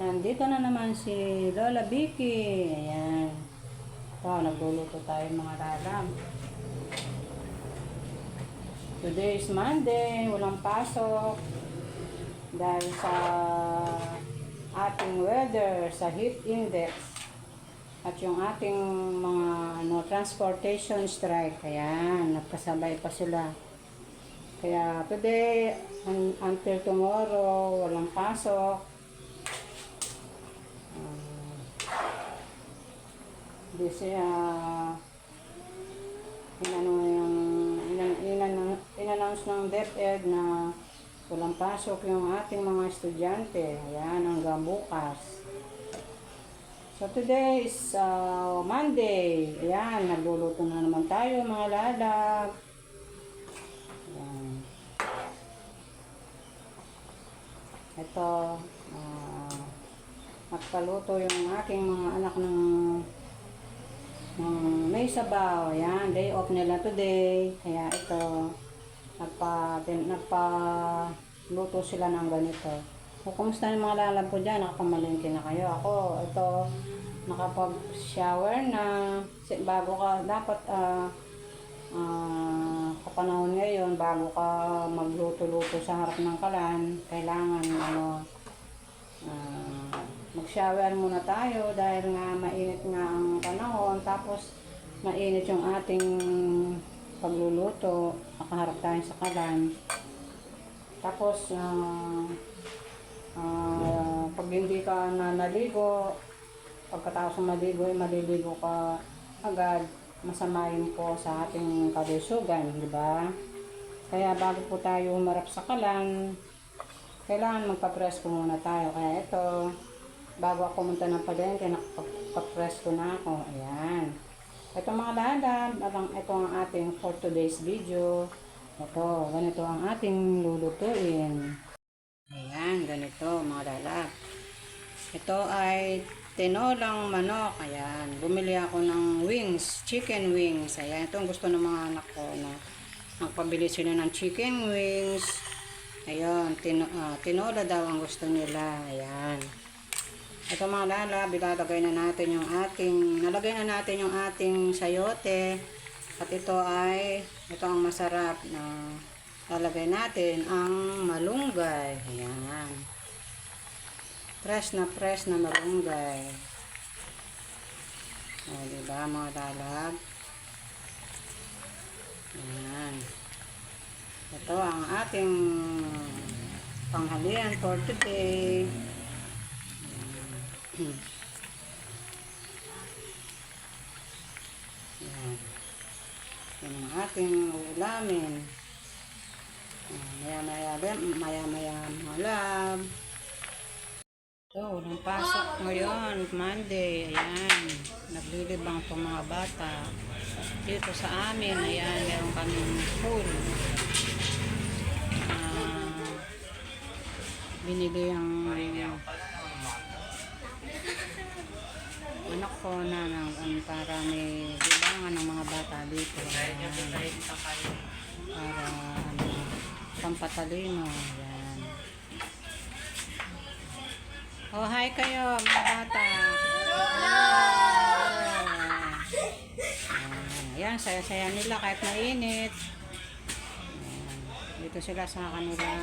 Nandito na naman si Lola Vicky. Ayan. Ito, nagluluto tayo mga lalam. Today is Monday. Walang pasok. Dahil sa ating weather, sa heat index. At yung ating mga transportation strike. Ayan, nagkasabay pa sila. Kaya today, until tomorrow, walang pasok. Kasi in-announce ng DepEd na walang pasok yung ating mga estudyante. Ayan, hanggang bukas. So today is Monday. Ayan, nagluluto na naman tayo mga lalag. Ayan. Ito, nagpaluto yung aking mga anak ng may sabaw. Ayan, day off nila today. Kaya ito, nagpa-luto sila ng ganito. So, kumusta yung mga lalag ko dyan? Nakapamalingki na kayo. Ako, ito, nakapag-shower na. Bago ka, dapat, kapanahon ngayon, bago ka magluto-luto sa harap ng kalan, kailangan, mag-shower muna tayo dahil nga mainit nga ang panahon, tapos mainit yung ating pagluluto, nakaharap tayo sa kalan. Tapos pag hindi ka naligo, pagkatapos ng maliligo ka agad, masama yun po sa ating kalusugan, di ba? Kaya bago po tayo humarap sa kalan, kailangan magpa-presko muna tayo. Kaya ito, bago ako pumunta ng palengke, nakapag-press ko na ako. Ayan. Ito mga lalag, ito ang ating for today's video. Ito, ganito ang ating lulutuin. Ayan, ganito mga lalag. Ito ay tinolang manok. Ayan, bumili ako ng wings, chicken wings. Ayan, ito ang gusto ng mga anak ko na magpabili sila ng chicken wings. Ayan, tinola daw ang gusto nila. Ayan. Ito mga lala, nalagay na natin yung ating sayote. At ito ang masarap na lalagay natin ang malunggay. Ayan. Fresh na malunggay. O, diba mga lalag? Ayan. Ito ang ating panghalian for today. Yan. Yan ang ating ulamin. Maya-maya malab. Ito, walang pasok ngayon, Monday. Ayan, naglilibang itong mga bata. Dito sa amin, ayan, meron kaming pool. Binili ang anak ko na para may libangan ng mga bata dito. Para pampatalino. Ayan. Oh, hi kayo mga bata. Ayan, saya-saya nila kahit mainit. Ayan. Dito sila sa kanila